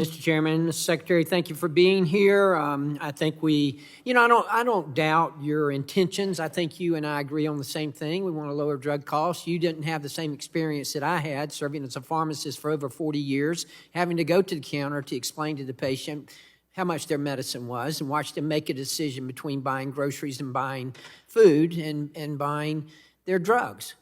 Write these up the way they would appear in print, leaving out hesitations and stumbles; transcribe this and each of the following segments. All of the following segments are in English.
Mr. Chairman, Mr. Secretary, thank you for being here. I think I don't doubt your intentions. I think you and I agree on the same thing. We want to lower drug costs. You didn't have the same experience that I had, serving as a pharmacist for over 40 years, having to go to the counter to explain to the patient how much their medicine was and watch them make a decision between buying groceries and buying food and buying their drugs.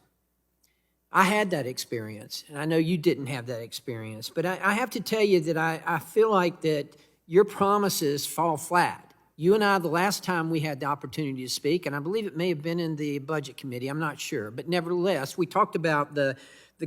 I had that experience, and I know you didn't have that experience, but I have to tell you that I feel like that your promises fall flat. You and I, the last time we had the opportunity to speak, and I believe it may have been in the Budget Committee, I'm not sure, but nevertheless, we talked about the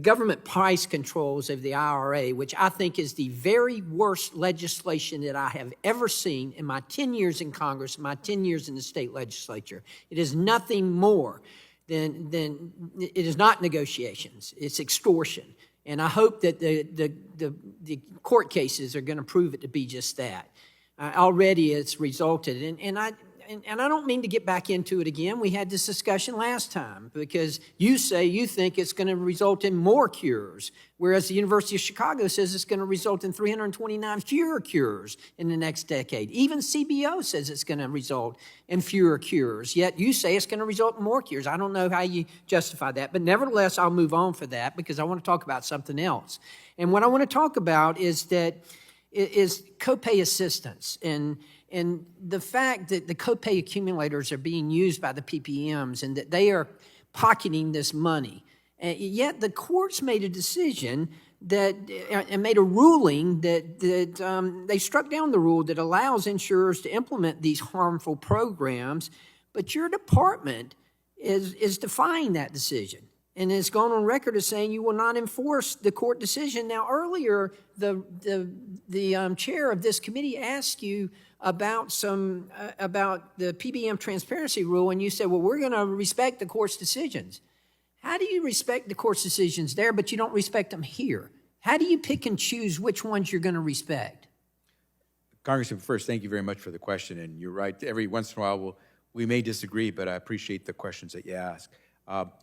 government price controls of the IRA, which I think is the very worst legislation that I have ever seen in my 10 years in Congress, my 10 years in the state legislature. It is nothing more than it is not negotiations, it's extortion. And I hope that the court cases are going to prove it to be just that. Already it's resulted, and I don't mean to get back into it again. We had this discussion last time because you say you think it's going to result in more cures, whereas the University of Chicago says it's going to result in 329 fewer cures in the next decade. Even CBO says it's going to result in fewer cures, yet you say it's going to result in more cures. I don't know how you justify that, but nevertheless, I'll move on for that because I want to talk about something else. And what I want to talk about is copay assistance and the fact that the copay accumulators are being used by the PBMs and that they are pocketing this money. And yet the courts made a decision and made a ruling that they struck down the rule that allows insurers to implement these harmful programs, but your department is defying that decision and has gone on record as saying you will not enforce the court decision. Now, earlier, the chair of this committee asked you about the PBM transparency rule, and you said, well, we're going to respect the court's decisions. How do you respect the court's decisions there, but you don't respect them here? How do you pick and choose which ones you're going to respect? Congressman, first, thank you very much for the question, and you're right. Every once in a while, we may disagree, but I appreciate the questions that you ask.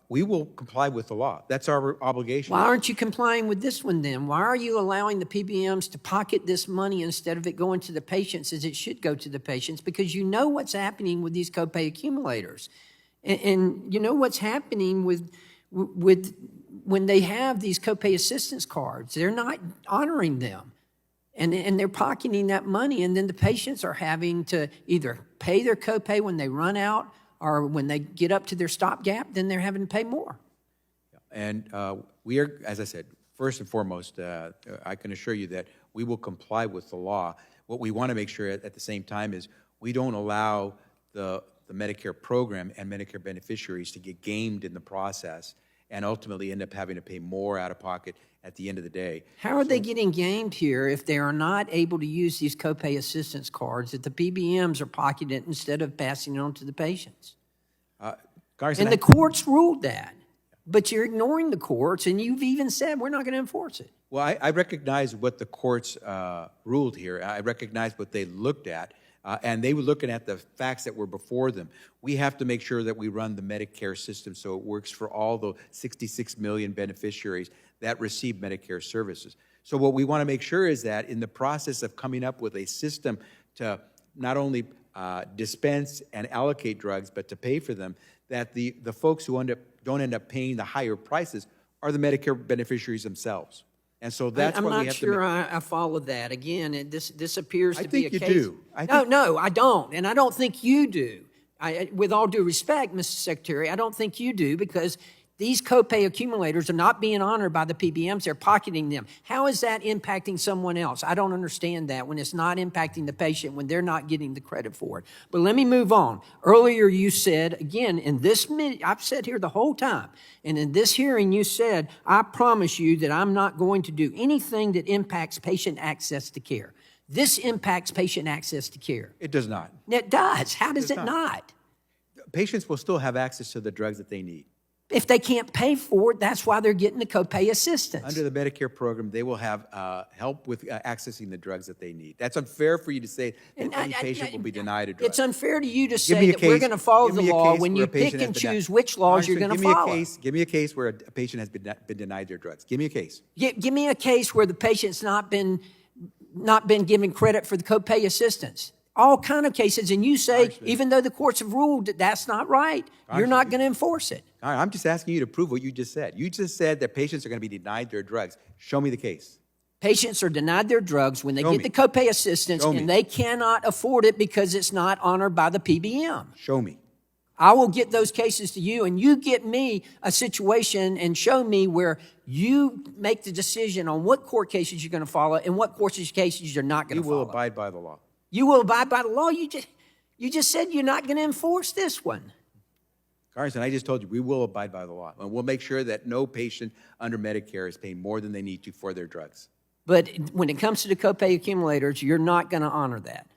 We will comply with the law. That's our obligation. Why aren't you complying with this one then? Why are you allowing the PBMs to pocket this money instead of it going to the patients as it should go to the patients? Because you know what's happening with these copay accumulators. And you know what's happening with when they have these copay assistance cards. They're not honoring them. And they're pocketing that money, and then the patients are having to either pay their copay when they run out, or when they get up to their stopgap, then they're having to pay more. And we are, as I said, first and foremost, I can assure you that we will comply with the law. What we want to make sure at the same time is we don't allow the Medicare program and Medicare beneficiaries to get gamed in the process and ultimately end up having to pay more out of pocket at the end of the day. How are they getting gamed here if they are not able to use these copay assistance cards that the PBMs are pocketing it instead of passing it on to the patients? And the courts ruled that, but you're ignoring the courts, and you've even said we're not going to enforce it. Well, I recognize what the courts ruled here. I recognize what they looked at, and they were looking at the facts that were before them. We have to make sure that we run the Medicare system so it works for all the 66 million beneficiaries that receive Medicare services. So what we want to make sure is that in the process of coming up with a system to not only dispense and allocate drugs, but to pay for them, that the folks who don't end up paying the higher prices are the Medicare beneficiaries themselves. And so that's what we have to make. I'm not sure I follow that. Again, this appears to be a case. I think you do. No, I don't. And I don't think you do. With all due respect, Mr. Secretary, I don't think you do, because these copay accumulators are not being honored by the PBMs. They're pocketing them. How is that impacting someone else? I don't understand that when it's not impacting the patient, when they're not getting the credit for it. But let me move on. Earlier you said, again, I've said here the whole time, and in this hearing you said, I promise you that I'm not going to do anything that impacts patient access to care. This impacts patient access to care. It does not. It does. How does it not? Patients will still have access to the drugs that they need. If they can't pay for it, that's why they're getting the copay assistance. Under the Medicare program, they will have help with accessing the drugs that they need. That's unfair for you to say that any patient will be denied a drug. It's unfair to you to say that we're going to follow the law when you pick and choose which laws you're going to follow. Give me a case where a patient has been denied their drugs. Give me a case. Give me a case where the patient's not been not been given credit for the copay assistance. All kind of cases, and you say, even though the courts have ruled that that's not right, you're not going to enforce it. All right, I'm just asking you to prove what you just said. You just said that patients are going to be denied their drugs. Show me the case. Patients are denied their drugs when they get the copay assistance, and they cannot afford it because it's not honored by the PBM. Show me. I will get those cases to you, and you get me a situation and show me where you make the decision on what court cases you're going to follow and what court cases you're not going to follow. You will abide by the law. You will abide by the law. You just said you're not going to enforce this one. Carson, I just told you, we will abide by the law. And we'll make sure that no patient under Medicare is paying more than they need to for their drugs. But when it comes to the copay accumulators, you're not going to honor that.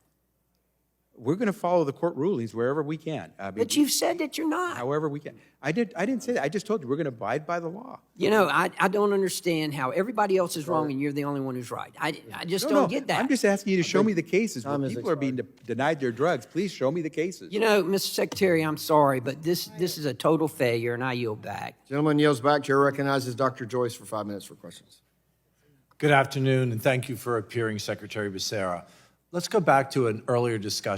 We're going to follow the court rulings wherever we can. But you've said that you're not. However we can. I didn't say that. I just told you we're going to abide by the law. You know, I don't understand how everybody else is wrong and you're the only one who's right. I just don't get that. I'm just asking you to show me the cases where people are being denied their drugs. Please show me the cases. You know, Mr. Secretary, I'm sorry, but this is a total failure, and I yield back. Gentleman yields back. Chair recognizes Dr. Joyce for 5 minutes for questions. Good afternoon, and thank you for appearing, Secretary Becerra. Let's go back to an earlier discussion.